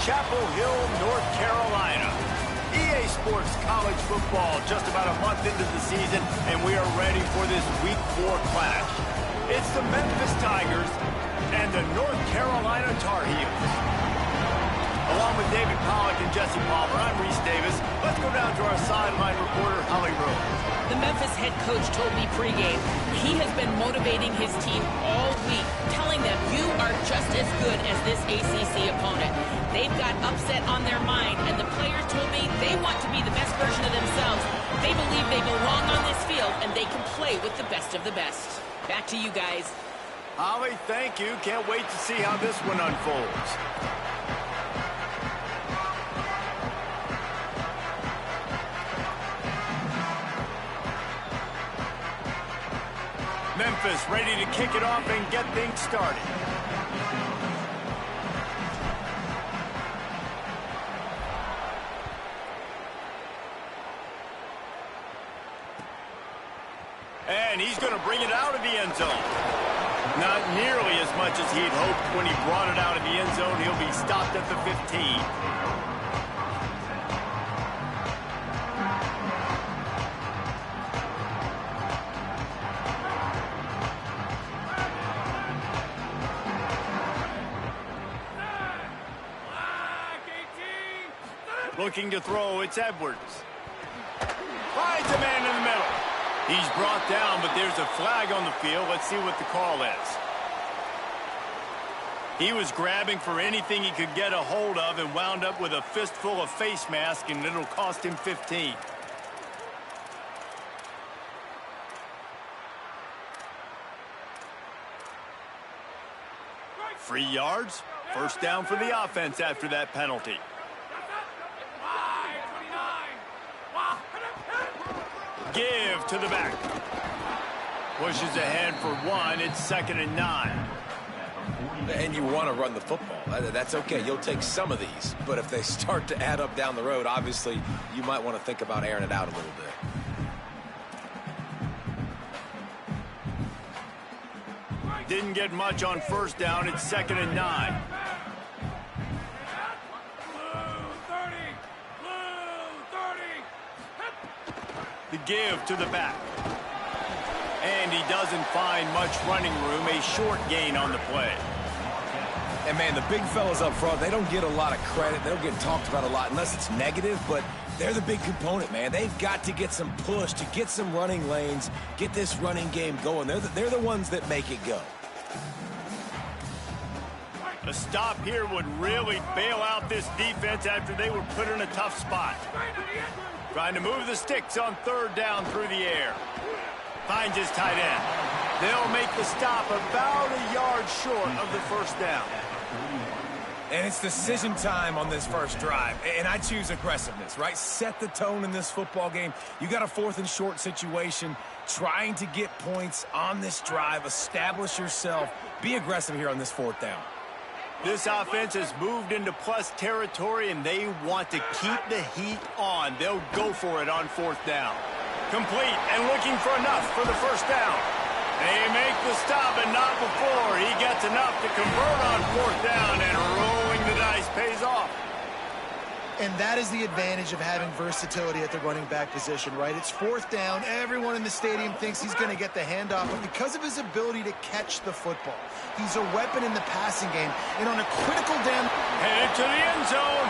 Chapel Hill, North Carolina. EA Sports College Football just about a month into the season, and we are ready for this Week 4 clash. It's the Memphis Tigers and the North Carolina Tar Heels. Along with David Pollack and Jesse Palmer, I'm Reese Davis. Let's go down to our sideline reporter, Holly Rose. The Memphis head coach told me pregame he has been motivating his team all week, telling them you are just as good as this ACC opponent. They've got upset on their mind, and the players told me they want to be the best version of themselves. They believe they belong on this field, and they can play with the best of the best. Back to you guys. Holly, thank you. Can't wait to see how this one unfolds. Memphis ready to kick it off and get things started. And he's going to bring it out of the end zone. Not nearly as much as he'd hoped when he brought it out of the end zone. He'll be stopped at the 15. Looking to throw, it's Edwards. Finds a man in the middle. He's brought down, but there's a flag on the field. Let's see what the call is. He was grabbing for anything he could get a hold of and wound up with a fistful of face mask, and it'll cost him 15. Free yards. First down for the offense after that penalty. Give to the back. Pushes ahead for one. It's 2nd and 9. And you want to run the football. That's okay. You'll take some of these. But if they start to add up down the road, obviously, you might want to think about airing it out a little bit. Didn't get much on first down. It's 2nd and 9. The give to the back. And he doesn't find much running room. A short gain on the play. And, man, the big fellas up front, they don't get a lot of credit. They don't get talked about a lot unless it's negative, but they're the big component, man. They've got to get some push, to get some running lanes, get this running game going. They're the ones that make it go. A stop here would really bail out this defense after they were put in a tough spot. Trying to move the sticks on 3rd down through the air. Finds his tight end. They'll make the stop about a yard short of the first down. And it's decision time on this first drive. And I choose aggressiveness, right? Set the tone in this football game. You got a 4th and short situation. Trying to get points on this drive. Establish yourself. Be aggressive here on this 4th down. This offense has moved into plus territory, and they want to keep the heat on. They'll go for it on 4th down. Complete and looking for enough for the first down. They make the stop, and not before. He gets enough to convert on 4th down, and rolling the dice pays off. And that is the advantage of having versatility at the running back position, right? It's 4th down. Everyone in the stadium thinks he's going to get the handoff, but because of his ability to catch the football, he's a weapon in the passing game. And on a critical down... Headed to the end zone.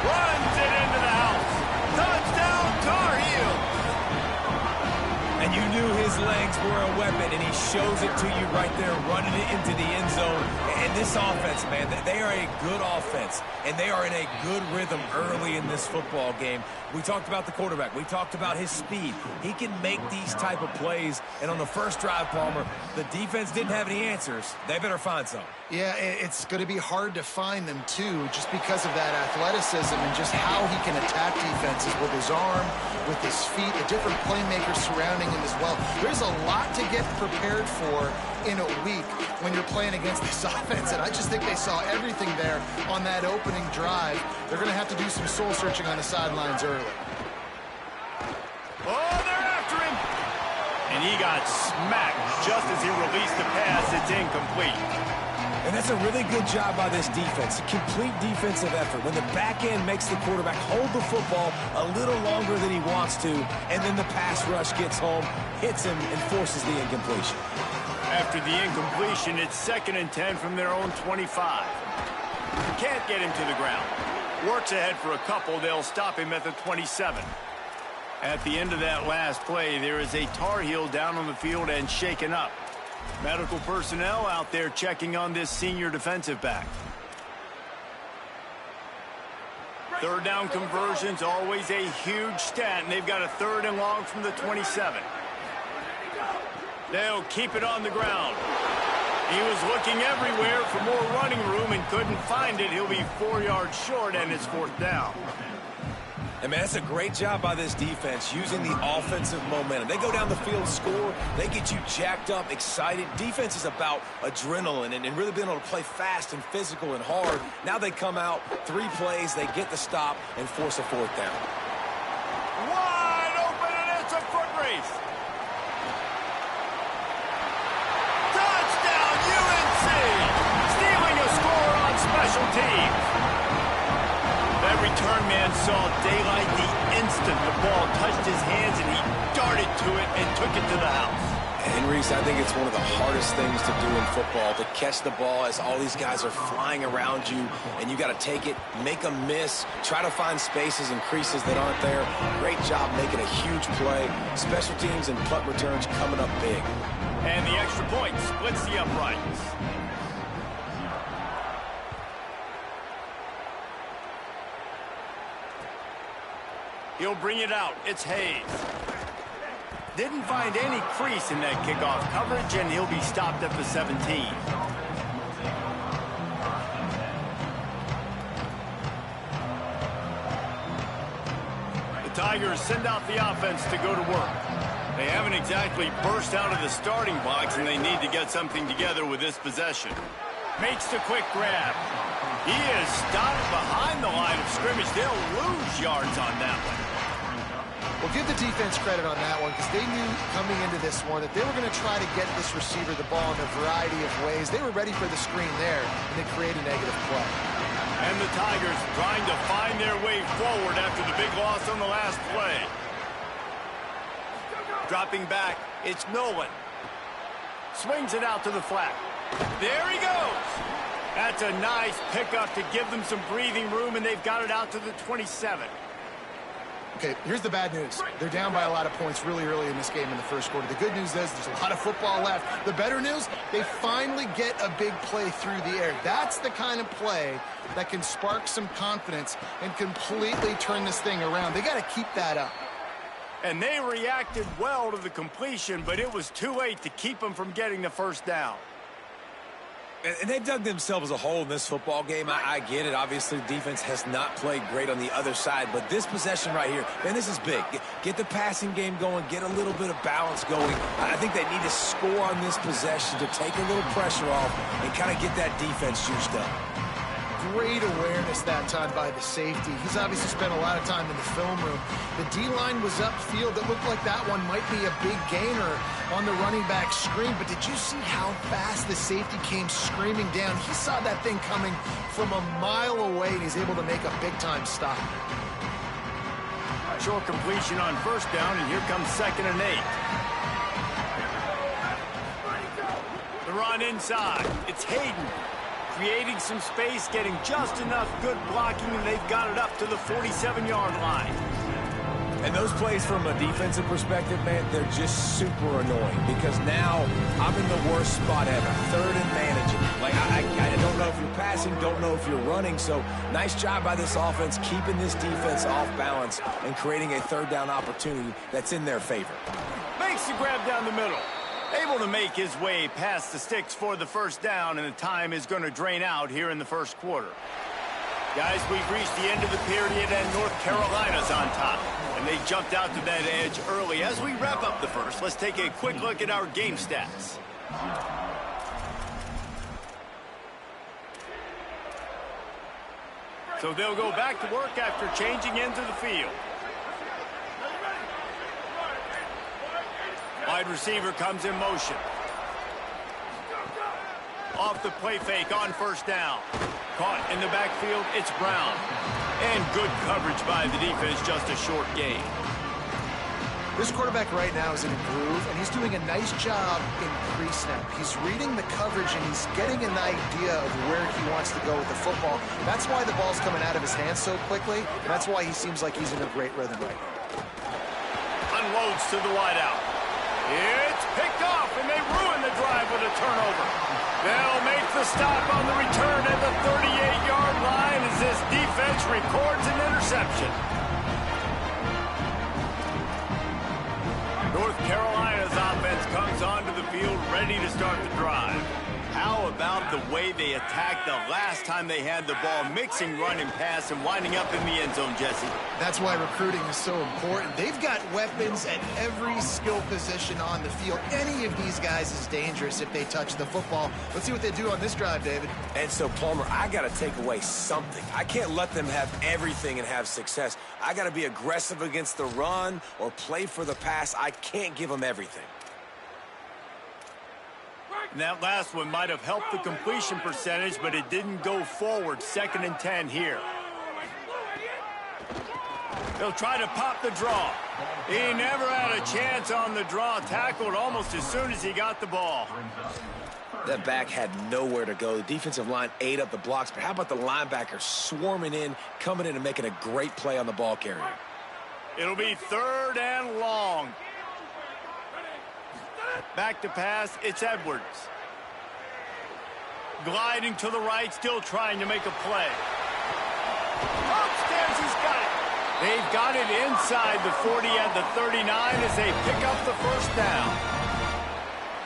Runs it into the house. Touchdown, Tar Heels. And you knew his legs were a weapon, and he shows it to you right there, running it into the end zone. And this offense, man, they are a good offense, and they are in a good rhythm early in this football game. We talked about the quarterback. We talked about his speed. He can make these type of plays. And on the first drive, Palmer, the defense didn't have any answers. They better find some. Yeah, it's going to be hard to find them, too, just because of that athleticism and just how he can attack defenses with his arm, with his feet, the different playmakers surrounding him as well. There's a lot to get prepared for in a week when you're playing against this offense, and I just think they saw everything there on that opening drive. They're going to have to do some soul-searching on the sidelines early. Oh, they're after him! And he got smacked just as he released the pass. It's incomplete. And that's a really good job by this defense. A complete defensive effort. When the back end makes the quarterback hold the football a little longer than he wants to, and then the pass rush gets home, hits him, and forces the incompletion. After the incompletion, it's 2nd and 10 from their own 25. Can't get him to the ground. Works ahead for a couple. They'll stop him at the 27. At the end of that last play, there is a Tar Heel down on the field and shaken up. Medical personnel out there checking on this senior defensive back. 3rd down conversions, always a huge stat, and they've got a 3rd and long from the 27. They'll keep it on the ground. He was looking everywhere for more running room and couldn't find it. He'll be 4 yards short, and it's 4th down. And, man, that's a great job by this defense, using the offensive momentum. They go down the field, score, they get you jacked up, excited. Defense is about adrenaline and really being able to play fast and physical and hard. Now they come out, 3 plays, they get the stop and force a 4th down. Wide open, and it's a foot race. Touchdown, UNC! Stealing a score on special teams. That return man saw daylight the instant the ball touched his hands, and he darted to it and took it to the house. And, Reese, I think it's one of the hardest things to do in football, to catch the ball as all these guys are flying around you, and you got to take it, make a miss, try to find spaces and creases that aren't there. Great job making a huge play. Special teams and punt returns coming up big. And the extra point splits the uprights. He'll bring it out. It's Hayes. Didn't find any crease in that kickoff coverage, and he'll be stopped at the 17. The Tigers send out the offense to go to work. They haven't exactly burst out of the starting box, and they need to get something together with this possession. Makes the quick grab. He is stopped behind the line of scrimmage. They'll lose yards on that one. Well, give the defense credit on that one, because they knew coming into this one that they were going to try to get this receiver the ball in a variety of ways. They were ready for the screen there, and they create a negative play. And the Tigers trying to find their way forward after the big loss on the last play. Dropping back, it's Nolan. Swings it out to the flat. There he goes. That's a nice pickup to give them some breathing room, and they've got it out to the 27. Okay, here's the bad news. They're down by a lot of points really early in this game in the first quarter. The good news is there's a lot of football left. The better news, they finally get a big play through the air. That's the kind of play that can spark some confidence and completely turn this thing around. They got to keep that up. And they reacted well to the completion, but it was too late to keep them from getting the first down. And they dug themselves a hole in this football game. I get it. Obviously, the defense has not played great on the other side. But this possession right here, man, this is big. Get the passing game going. Get a little bit of balance going. I think they need to score on this possession to take a little pressure off and kind of get that defense juiced up. Great awareness that time by the safety. He's obviously spent a lot of time in the film room. The D-line was upfield. It looked like that one might be a big gainer on the running back screen, but did you see how fast the safety came screaming down? He saw that thing coming from a mile away, and he's able to make a big-time stop. Short completion on first down, and here comes 2nd and 8. The run inside. It's Hayden. Creating some space, getting just enough good blocking, and they've got it up to the 47-yard line. And those plays from a defensive perspective, man, they're just super annoying because now I'm in the worst spot ever. 3rd and manageable. Like, I don't know if you're passing, don't know if you're running. So nice job by this offense keeping this defense off balance and creating a 3rd down opportunity that's in their favor. Makes the grab down the middle. Able to make his way past the sticks for the first down, and the time is going to drain out here in the first quarter. Guys, we've reached the end of the period, and North Carolina's on top. And they jumped out to that edge early. As we wrap up the first, let's take a quick look at our game stats. So they'll go back to work after changing into the field. Wide receiver comes in motion. Off the play fake on first down. Caught in the backfield, it's Brown. And good coverage by the defense, just a short gain. This quarterback right now is in a groove, and he's doing a nice job in pre-snap. He's reading the coverage, and he's getting an idea of where he wants to go with the football. That's why the ball's coming out of his hands so quickly, and that's why he seems like he's in a great rhythm right now. Unloads to the wideout. It's picked off, and they ruin the drive with a turnover. They'll make the stop on the return at the 38-yard line as this defense records an interception. North Carolina's offense comes onto the field ready to start the drive. How about the way they attacked the last time they had the ball, mixing run and pass and winding up in the end zone, Jesse? That's why recruiting is so important. They've got weapons at every skill position on the field. Any of these guys is dangerous if they touch the football. Let's see what they do on this drive, David. And so, Palmer, I got to take away something. I can't let them have everything and have success. I got to be aggressive against the run or play for the pass. I can't give them everything. And that last one might have helped the completion percentage, but it didn't go forward. 2nd and 10 here. They'll try to pop the draw. He never had a chance on the draw. Tackled almost as soon as he got the ball. That back had nowhere to go. The defensive line ate up the blocks, but how about the linebacker swarming in, coming in and making a great play on the ball carrier? It'll be 3rd and long. Back to pass, it's Edwards. Gliding to the right, still trying to make a play. Upstairs, he's got it. They've got it inside the 40 at the 39 as they pick up the first down.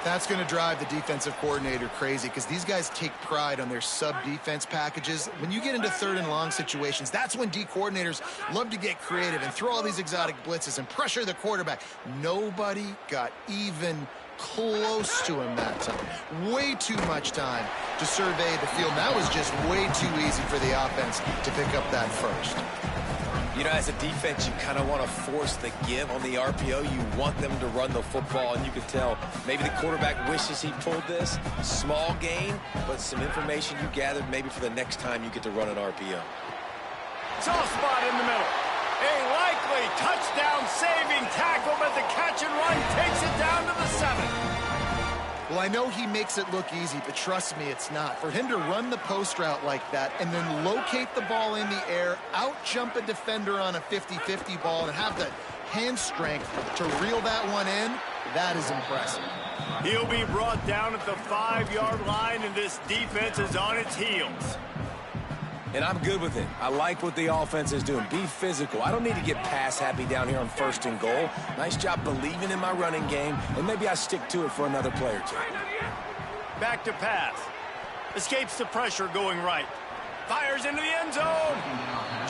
That's going to drive the defensive coordinator crazy because these guys take pride on their sub-defense packages. When you get into 3rd and long situations, that's when D coordinators love to get creative and throw all these exotic blitzes and pressure the quarterback. Nobody got even close to him that time. Way too much time to survey the field. That was just way too easy for the offense to pick up that first. You know, as a defense, you kind of want to force the give on the RPO. You want them to run the football, and you can tell maybe the quarterback wishes he pulled this. Small gain, but some information you gathered maybe for the next time you get to run an RPO. Soft spot in the middle. A likely touchdown-saving tackle, but the catch and run takes it down to the 7. Well, I know he makes it look easy, but trust me, it's not. For him to run the post route like that and then locate the ball in the air, out-jump a defender on a 50-50 ball, and have the hand strength to reel that one in, that is impressive. He'll be brought down at the 5-yard line, and this defense is on its heels. And I'm good with it. I like what the offense is doing. Be physical. I don't need to get pass happy down here on 1st and goal. Nice job believing in my running game, and maybe I stick to it for another play or two. Back to pass. Escapes the pressure going right. Fires into the end zone.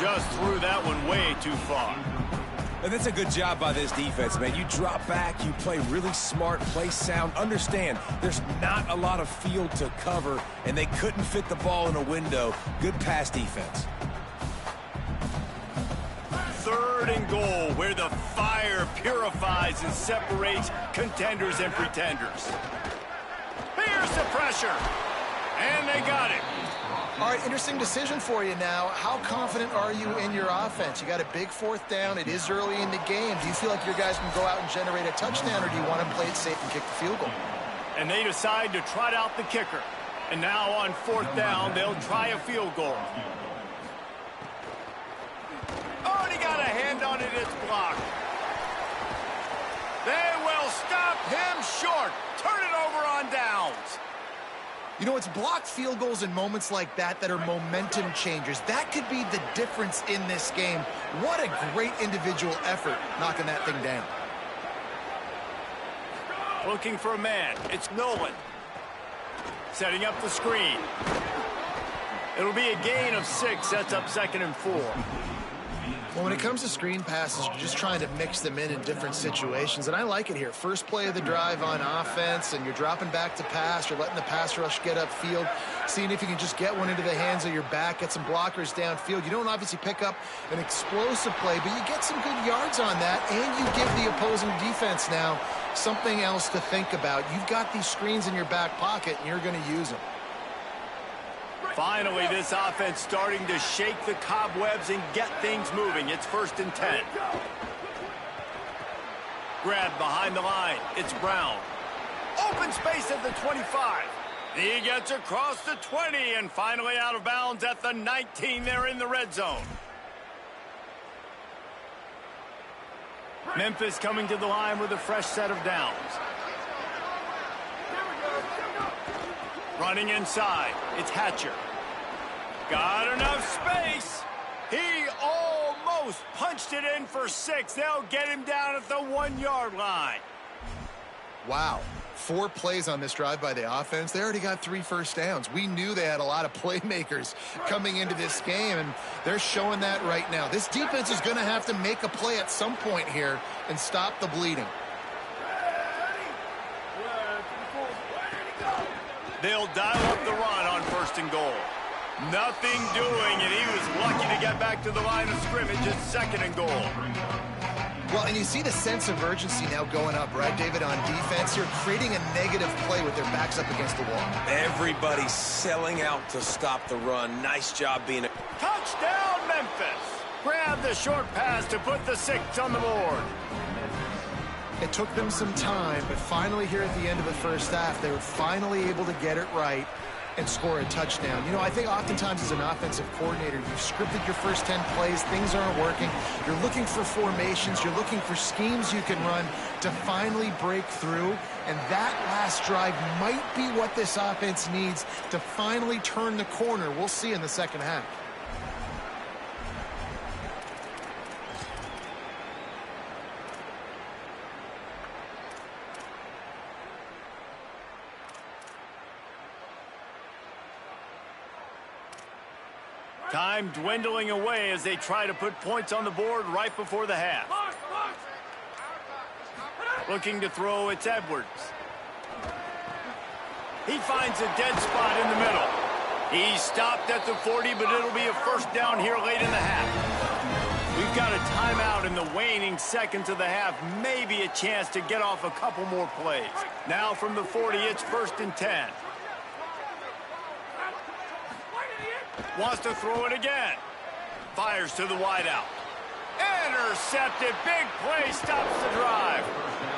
Just threw that one way too far. And that's a good job by this defense, man. You drop back, you play really smart, play sound. Understand, there's not a lot of field to cover, and they couldn't fit the ball in a window. Good pass defense. 3rd and goal, where the fire purifies and separates contenders and pretenders. Here's the pressure. And they got it. All right, interesting decision for you now. How confident are you in your offense? You got a big 4th down. It is early in the game. Do you feel like your guys can go out and generate a touchdown, or do you want to play it safe and kick the field goal? And they decide to trot out the kicker. And now on 4th down, they'll try a field goal. Oh, and he got a hand on it. It's blocked. They will stop him short. Turn it over on downs. You know, it's blocked field goals in moments like that that are momentum changers. That could be the difference in this game. What a great individual effort knocking that thing down. Looking for a man. It's Nolan. Setting up the screen. It'll be a gain of 6. Sets up 2nd and 4. Well, when it comes to screen passes, you're just trying to mix them in different situations, and I like it here. First play of the drive on offense, and you're dropping back to pass. You're letting the pass rush get upfield, seeing if you can just get one into the hands of your back, get some blockers downfield. You don't obviously pick up an explosive play, but you get some good yards on that, and you give the opposing defense now something else to think about. You've got these screens in your back pocket, and you're going to use them. Finally, this offense starting to shake the cobwebs and get things moving. It's 1st and 10. Grab behind the line. It's Brown. Open space at the 25. He gets across the 20 and finally out of bounds at the 19. They're in the red zone. Memphis coming to the line with a fresh set of downs. Running inside. It's Hatcher. Got enough space. He almost punched it in for 6. They'll get him down at the 1-yard line. Wow. 4 plays on this drive by the offense. They already got 3 first downs. We knew they had a lot of playmakers coming into this game, and they're showing that right now. This defense is going to have to make a play at some point here and stop the bleeding. They'll dial up the run on 1st and goal. Nothing doing, and he was lucky to get back to the line of scrimmage at 2nd and goal. Well, and you see the sense of urgency now going up, right, David, on defense. You're creating a negative play with their backs up against the wall. Everybody's selling out to stop the run. Nice job being a... Touchdown, Memphis! Grab the short pass to put the 6 on the board. It took them some time, but finally here at the end of the first half, they were finally able to get it right and score a touchdown. You know, I think oftentimes as an offensive coordinator, you've scripted your first 10 plays, things aren't working. You're looking for formations, you're looking for schemes you can run to finally break through, and that last drive might be what this offense needs to finally turn the corner. We'll see in the second half. Time dwindling away as they try to put points on the board right before the half. Looking to throw, it's Edwards. He finds a dead spot in the middle. He stopped at the 40, but it'll be a first down here late in the half. We've got a timeout in the waning seconds of the half. Maybe a chance to get off a couple more plays. Now from the 40, it's 1st and 10. Wants to throw it again. Fires to the wideout. Intercepted. Big play. Stops the drive.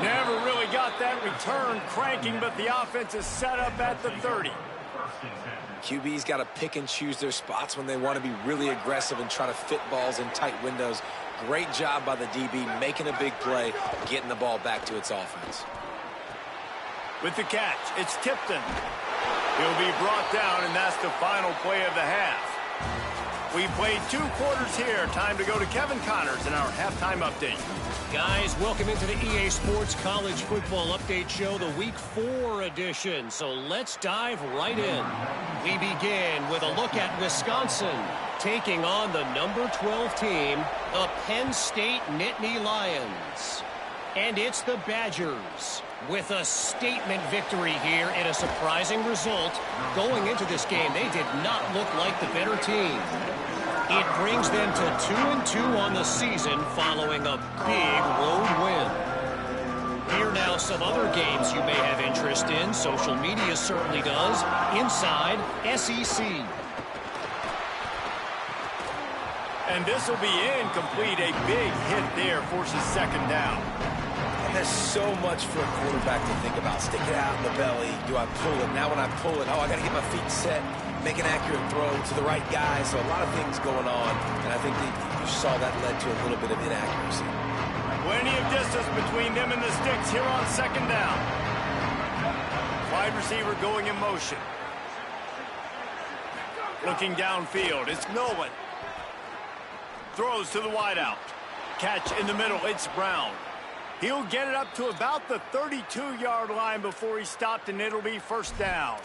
Never really got that return cranking, but the offense is set up at the 30. QB's got to pick and choose their spots when they want to be really aggressive and try to fit balls in tight windows. Great job by the DB making a big play, getting the ball back to its offense. With the catch, it's Tipton. He'll be brought down, and that's the final play of the half. We played 2 quarters here. Time to go to Kevin Connors in our halftime update. Guys, welcome into the EA Sports College Football Update Show, the Week 4 edition. So let's dive right in. We begin with a look at Wisconsin taking on the number 12 team, the Penn State Nittany Lions. And it's the Badgers with a statement victory here in a surprising result. Going into this game, they did not look like the better team. It brings them to 2-2 on the season following a big road win. Here now some other games you may have interest in. Social media certainly does. Inside SEC. And this will be incomplete. A big hit there forces 2nd down. There's so much for a quarterback to think about. Stick it out in the belly. Do I pull it? Now when I pull it, I got to get my feet set, make an accurate throw to the right guy. So a lot of things going on, and I think you saw that led to a little bit of inaccuracy. Plenty of distance between them and the sticks here on 2nd down. Wide receiver going in motion. Looking downfield, it's Nolan. Throws to the wideout. Catch in the middle, it's Brown. He'll get it up to about the 32-yard line before he stopped, and it'll be 1st down.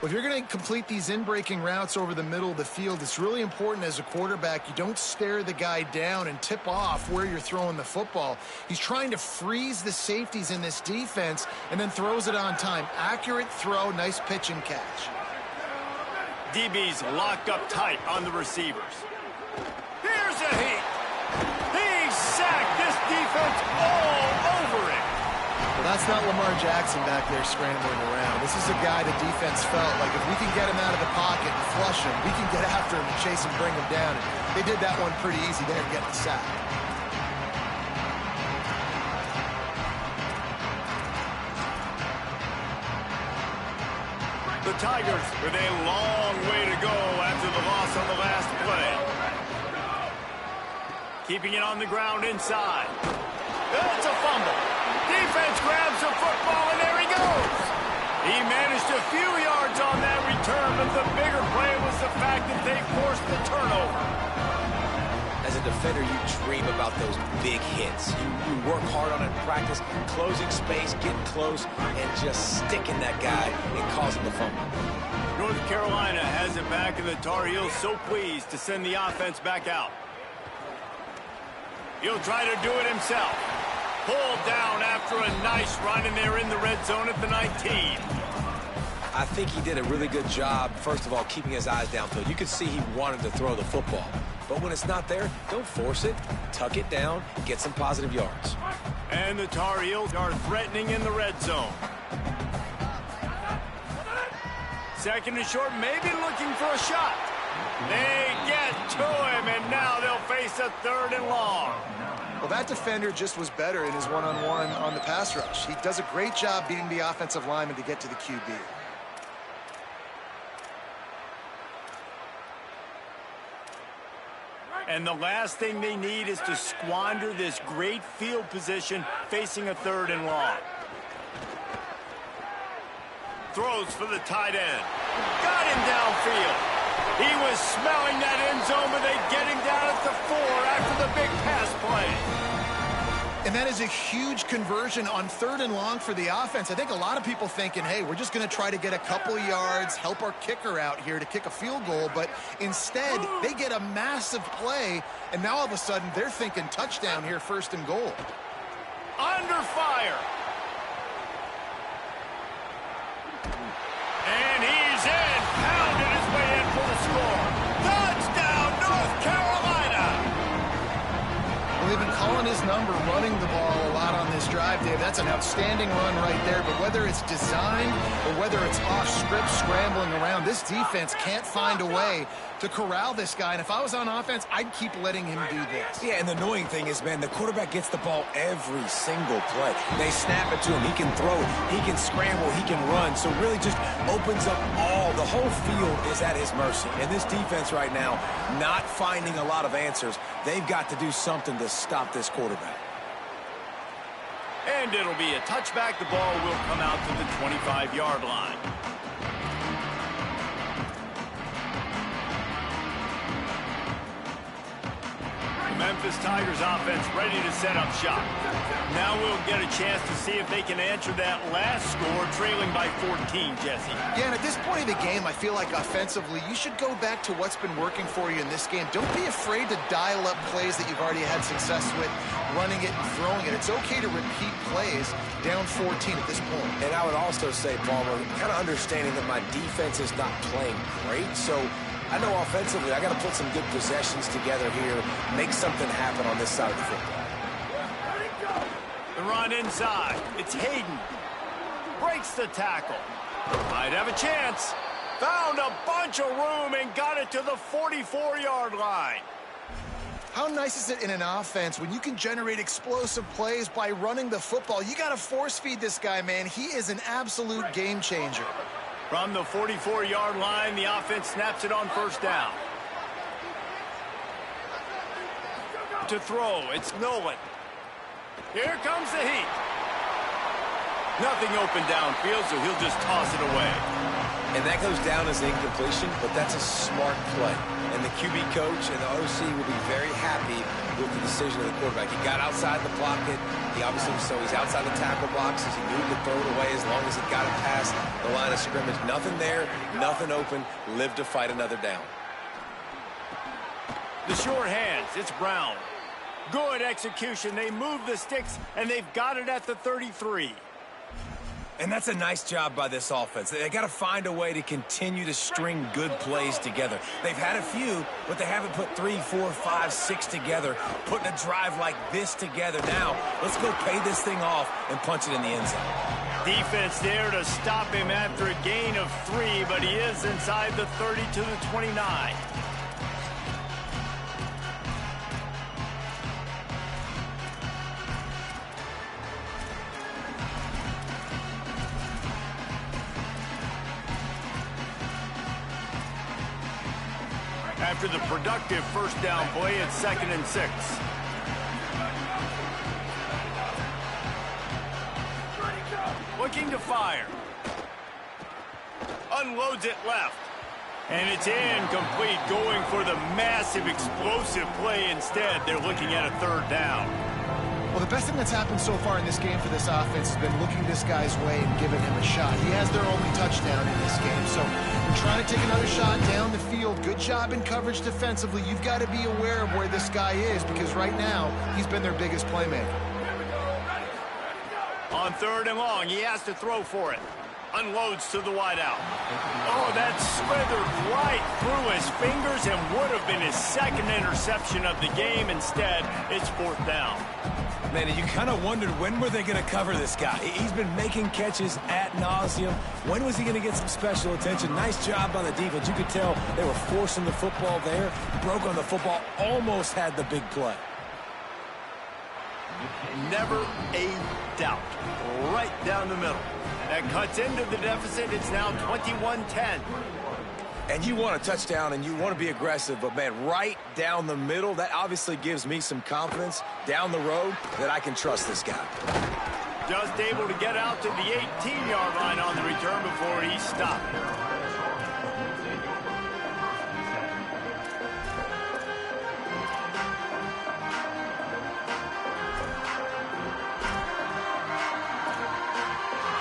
Well, if you're going to complete these in-breaking routes over the middle of the field, it's really important as a quarterback you don't stare the guy down and tip off where you're throwing the football. He's trying to freeze the safeties in this defense and then throws it on time. Accurate throw, nice pitch and catch. DB's locked up tight on the receivers. Here's a heat. He's sacked. This defense all over it. Well, that's not Lamar Jackson back there scrambling around. This is a guy the defense felt like if we can get him out of the pocket and flush him, we can get after him and chase him, bring him down. And they did that one pretty easy there to get the sack. The Tigers with a long way to go after the loss on the last play. Keeping it on the ground inside. It's a fumble. Defense grabs the football, and there he goes. He managed a few yards on that return, but the bigger play was the fact that they forced the turnover. As a defender, you dream about those big hits. You work hard on it in practice, closing space, getting close, and just sticking that guy and causing the fumble. North Carolina has it back, and the Tar Heels so pleased to send the offense back out. He'll try to do it himself. Pulled down after a nice run, and they're in the red zone at the 19. I think he did a really good job, first of all, keeping his eyes downfield. You could see he wanted to throw the football. But when it's not there, don't force it. Tuck it down, get some positive yards. And the Tar Heels are threatening in the red zone. Second and short, maybe looking for a shot. They get to him, and now they'll face a third and long. Well, that defender just was better in his one-on-one on the pass rush. He does a great job beating the offensive lineman to get to the QB. And the last thing they need is to squander this great field position facing a third and long. Throws for the tight end. Got him downfield. He was smelling that end zone, but they get him down at the 4 after the big pass play. And that is a huge conversion on third and long for the offense. I think a lot of people thinking, hey, we're just going to try to get a couple yards, help our kicker out here to kick a field goal. But instead, they get a massive play, and now all of a sudden they're thinking touchdown here, first and goal. Under fire. And he's in. Pounded his way in for the score. Touchdown, North Carolina. Well, they've been calling his number, running the ball a lot on this drive, Dave. That's an outstanding run right there. But whether it's designed or whether it's off script, scrambling around, this defense can't find a way to corral this guy. And if I was on offense, I'd keep letting him do this. Yeah, and the annoying thing is, man, the quarterback gets the ball every single play. They snap it to him. He can throw it. He can scramble. He can run. So really just opens up the whole field is at his mercy. And this defense right now, not finding a lot of answers. They've got to do something to stop this quarterback. And it'll be a touchback. The ball will come out to the 25-yard line. Memphis Tigers offense ready to set up shop. Now we'll get a chance to see if they can answer that last score, trailing by 14, Jesse. Yeah, and at this point of the game, I feel like offensively, you should go back to what's been working for you in this game. Don't be afraid to dial up plays that you've already had success with, running it and throwing it. It's okay to repeat plays down 14 at this point. And I would also say, Palmer, kind of understanding that my defense is not playing great, so I know offensively I got to put some good possessions together here, make something happen on this side of the football. The run inside. It's Hayden. Breaks the tackle. Might have a chance. Found a bunch of room and got it to the 44-yard line. How nice is it in an offense when you can generate explosive plays by running the football? You got to force feed this guy, man. He is an absolute game changer. From the 44-yard line, the offense snaps it on first down. To throw, it's Nolan. Here comes the heat. Nothing open downfield, so he'll just toss it away. And that goes down as an incompletion, but that's a smart play. And the QB coach and the OC will be very happy with the decision of the quarterback. He got outside the pocket. He obviously, so he's outside the tackle boxes. He knew he could throw it away as long as he got it past the line of scrimmage. Nothing there, nothing open. Live to fight another down. The short hands, it's Brown. Good execution. They move the sticks, and they've got it at the 33. And that's a nice job by this offense. They got to find a way to continue to string good plays together. They've had a few, but they haven't put 3, 4, 5, 6 together, putting a drive like this together. Now, let's go pay this thing off and punch it in the end zone. Defense there to stop him after a gain of 3, but he is inside the 30 to the 29. After the productive first down play, it's 2nd and 6. Looking to fire. Unloads it left. And it's incomplete, going for the massive explosive play instead. They're looking at a 3rd down. Well, the best thing that's happened so far in this game for this offense has been looking this guy's way and giving him a shot. He has their only touchdown in this game, so we're trying to take another shot down the field. Good job in coverage defensively. You've got to be aware of where this guy is because right now he's been their biggest playmaker. On 3rd and long, he has to throw for it. Unloads to the wideout. Oh, that slithered right through his fingers and would have been his 2nd interception of the game. Instead, it's 4th down. Man, you kind of wondered when were they going to cover this guy. He's been making catches ad nauseum. When was he going to get some special attention? Nice job by the defense. You could tell they were forcing the football there. Broke on the football, almost had the big play. Never a doubt. Right down the middle. That cuts into the deficit. It's now 21-10. And you want a touchdown and you want to be aggressive, but, man, right down the middle, that obviously gives me some confidence down the road that I can trust this guy. Just able to get out to the 18-yard line on the return before he stopped.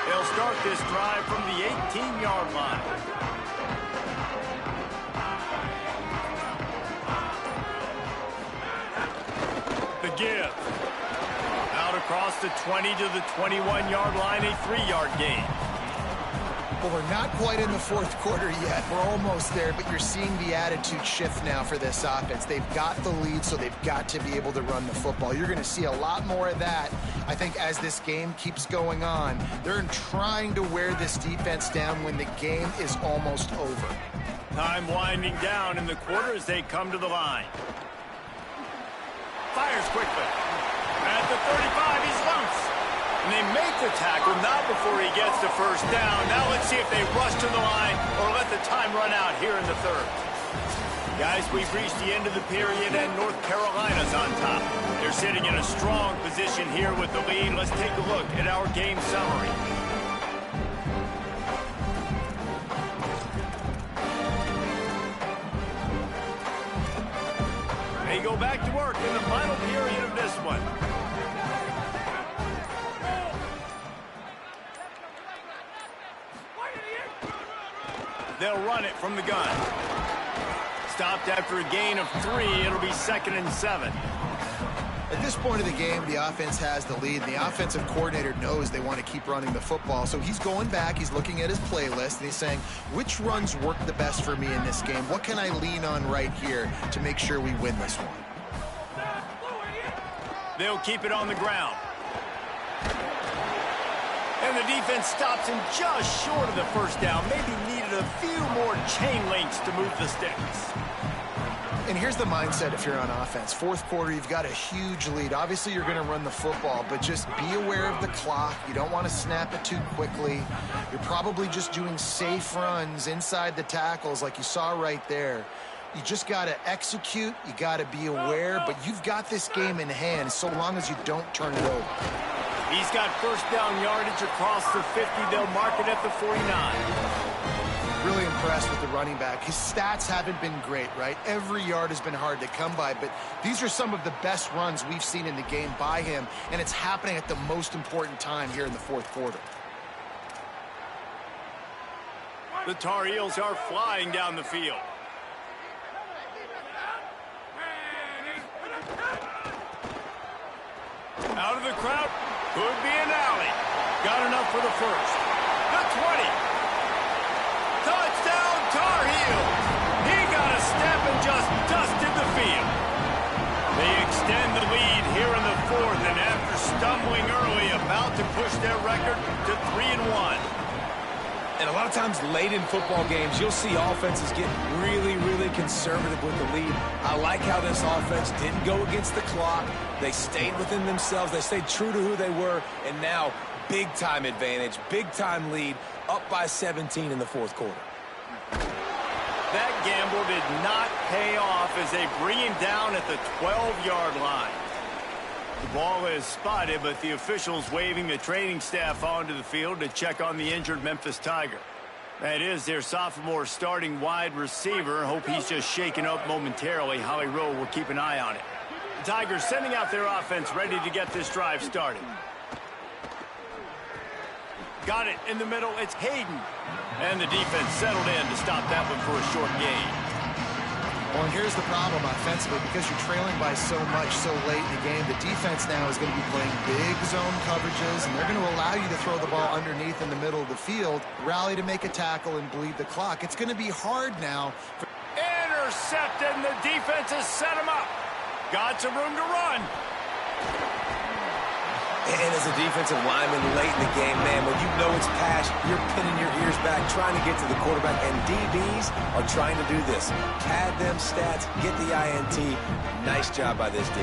They'll start this drive from the 18-yard line. The give. Out across the 20 to the 21-yard line, a 3-yard gain. Well, we're not quite in the 4th quarter yet. We're almost there, but you're seeing the attitude shift now for this offense. They've got the lead, so they've got to be able to run the football. You're going to see a lot more of that, I think, as this game keeps going on. They're trying to wear this defense down when the game is almost over. Time winding down in the quarter as they come to the line. Fires quickly. At the 35, he's loose. And they make the tackle, not before he gets the first down. Now let's see if they rush to the line or let the time run out here in the 3rd. Guys, we've reached the end of the period, and North Carolina's on top. They're sitting in a strong position here with the lead. Let's take a look at our game summary. They go back to work in the final period of this one. They'll run it from the gun. Stopped after a gain of 3. It'll be 2nd and 7. At this point of the game, the offense has the lead. The offensive coordinator knows they want to keep running the football. So he's going back, he's looking at his playlist, and he's saying, which runs work the best for me in this game? What can I lean on right here to make sure we win this one? They'll keep it on the ground. And the defense stops him just short of the first down. Maybe needed a few more chain links to move the sticks. And here's the mindset if you're on offense. 4th quarter, you've got a huge lead. Obviously, you're going to run the football, but just be aware of the clock. You don't want to snap it too quickly. You're probably just doing safe runs inside the tackles like you saw right there. You just got to execute. You got to be aware, but you've got this game in hand so long as you don't turn it over. He's got first down yardage across the 50. They'll mark it at the 49. Really impressed with the running back. His stats haven't been great, right? Every yard has been hard to come by, but these are some of the best runs we've seen in the game by him, and it's happening at the most important time here in the 4th quarter. The Tar Heels are flying down the field. Out of the crowd, could be an alley. Got enough for the first. 20. Touchdown, Tar Heels. He got a step and just dusted the field. They extend the lead here in the fourth, and after stumbling early, about to push their record to 3-1. And a lot of times late in football games, you'll see offenses get really, really conservative with the lead. I like how this offense didn't go against the clock. They stayed within themselves. They stayed true to who they were. And now, big-time advantage, big-time lead, up by 17 in the fourth quarter. That gamble did not pay off as they bring him down at the 12-yard line. The ball is spotted, but the officials waving the training staff onto the field to check on the injured Memphis Tiger. That is their sophomore starting wide receiver. Hope he's just shaken up momentarily. Holly Rowe will keep an eye on it. The Tigers sending out their offense ready to get this drive started. Got it in the middle. It's Hayden. And the defense settled in to stop that one for a short gain. Well, and here's the problem offensively. Because you're trailing by so much so late in the game, the defense now is going to be playing big zone coverages, and they're going to allow you to throw the ball underneath in the middle of the field, rally to make a tackle, and bleed the clock. It's going to be hard now. Intercepted, and the defense has set him up. Got some room to run. And as a defensive lineman late in the game, man, when you know it's pass, you're pinning your ears back, trying to get to the quarterback, and DBs are trying to do this. Pad them stats, get the INT. Nice job by this D.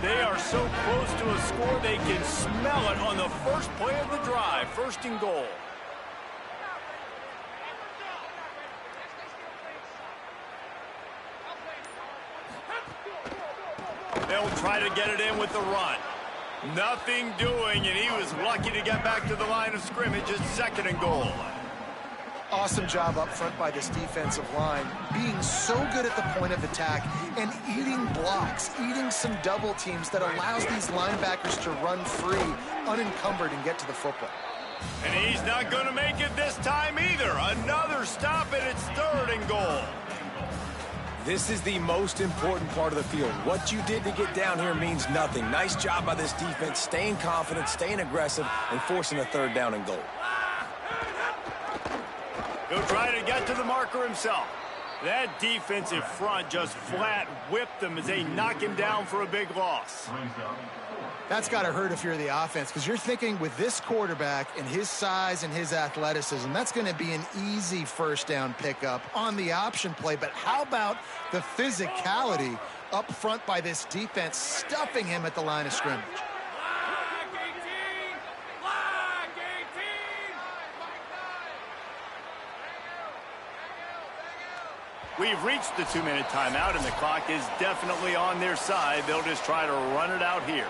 They are so close to a score, they can smell it on the first play of the drive. First and goal. They'll try to get it in with the run. Nothing doing, and he was lucky to get back to the line of scrimmage. It's second and goal. Awesome job up front by this defensive line, being so good at the point of attack and eating blocks, eating some double teams that allows these linebackers to run free, unencumbered, and get to the football. And he's not going to make it this time either. Another stop, and it's third and goal. This is the most important part of the field. What you did to get down here means nothing. Nice job by this defense, staying confident, staying aggressive, and forcing a third down and goal. He'll try to get to the marker himself. That defensive front just flat whipped them as they knock him down for a big loss. That's got to hurt if you're the offense, because you're thinking with this quarterback and his size and his athleticism, that's going to be an easy first down pickup on the option play. But how about the physicality up front by this defense, stuffing him at the line of scrimmage? We've reached the 2-minute timeout, and the clock is definitely on their side. They'll just try to run it out here.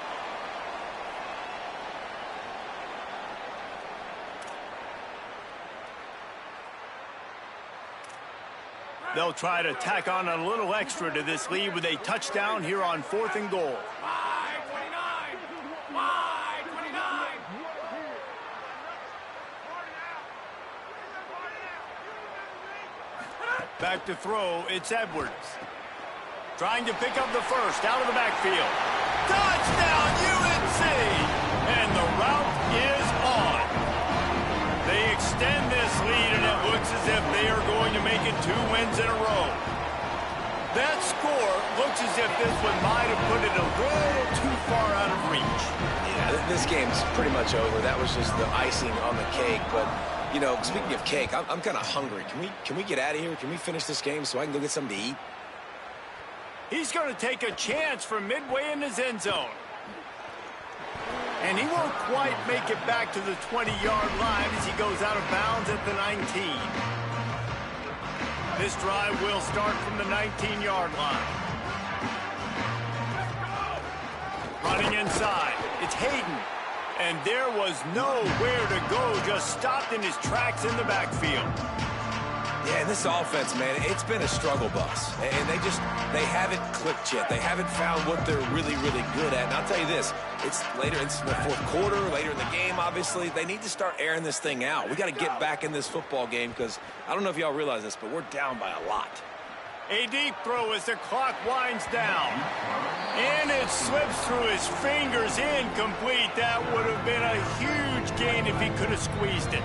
They'll try to tack on a little extra to this lead with a touchdown here on fourth and goal. Back to throw, it's Edwards. Trying to pick up the first out of the backfield. Touchdown, UNC! And the route is on. They extend this lead, and it looks as if they are going to make it 2 wins in a row. That score looks as if this one might have put it a little too far out of reach. Yeah, this game's pretty much over. That was just the icing on the cake. But, you know, speaking of cake, I'm kind of hungry. Can we get out of here? Can we finish this game so I can go get something to eat? He's going to take a chance from midway in his end zone. And he won't quite make it back to the 20-yard line as he goes out of bounds at the 19. This drive will start from the 19-yard line. Running inside, it's Hayden. And there was nowhere to go, just stopped in his tracks in the backfield. Yeah, and this offense, man, it's been a struggle bus. And they haven't clicked yet. They haven't found what they're really, really good at. And I'll tell you this, it's later, it's the fourth quarter, later in the game, obviously. They need to start airing this thing out. We got to get back in this football game because I don't know if y'all realize this, but we're down by a lot. A deep throw as the clock winds down. And it slips through his fingers, incomplete. That would have been a huge gain if he could have squeezed it.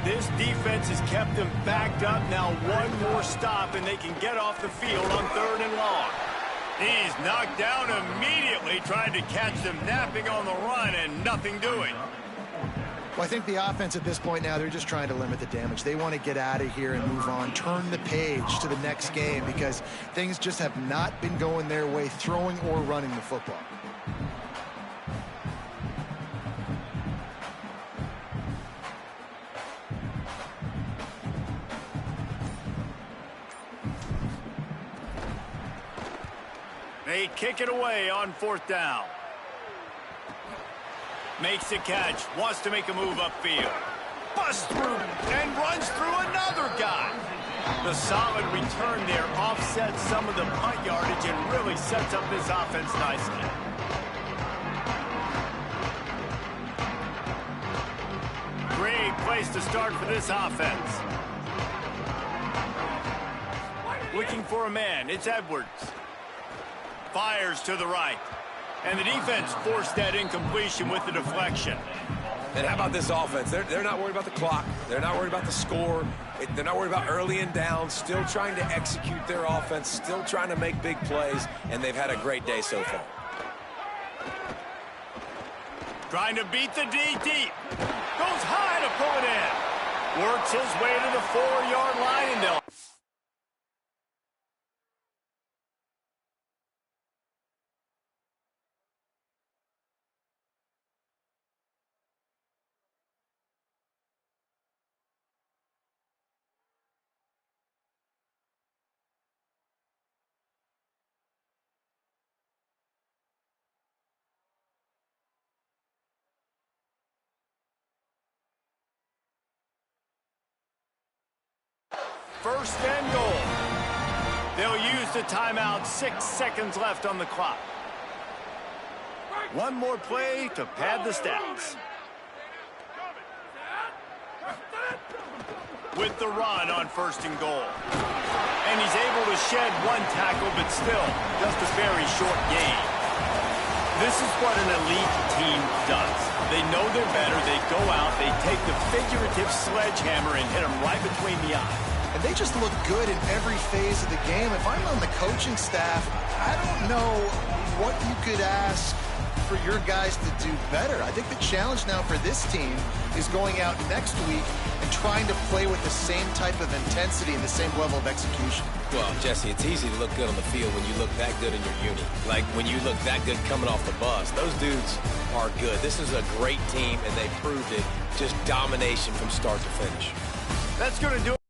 This defense has kept them backed up. Now one more stop, and they can get off the field on 3rd and long. He's knocked down immediately, trying to catch them napping on the run, and nothing doing. Well, I think the offense at this point now, they're just trying to limit the damage. They want to get out of here and move on, turn the page to the next game, because things just have not been going their way, throwing or running the football. They kick it away on 4th down. Makes a catch, wants to make a move upfield. Busts through and runs through another guy. The solid return there offsets some of the punt yardage and really sets up this offense nicely. Great place to start for this offense. Looking for a man, it's Edwards. Fires to the right. And the defense forced that incompletion with the deflection. And how about this offense? They're not worried about the clock. They're not worried about the score. They're not worried about early and down. Still trying to execute their offense. Still trying to make big plays. And they've had a great day so far. Trying to beat the D deep. Goes high to pull it in. Works his way to the 4-yard line, and they'll... First and goal. They'll use the timeout. 6 seconds left on the clock. One more play to pad the stats. With the run on 1st and goal. And he's able to shed 1 tackle, but still just a very short gain. This is what an elite team does. They know they're better. They go out, they take the figurative sledgehammer and hit them right between the eyes. And they just look good in every phase of the game. If I'm on the coaching staff, I don't know what you could ask for your guys to do better. I think the challenge now for this team is going out next week and trying to play with the same type of intensity and the same level of execution. Well, Jesse, it's easy to look good on the field when you look that good in your unit. Like when you look that good coming off the bus. Those dudes are good. This is a great team, and they proved it. Just domination from start to finish. That's going to do it.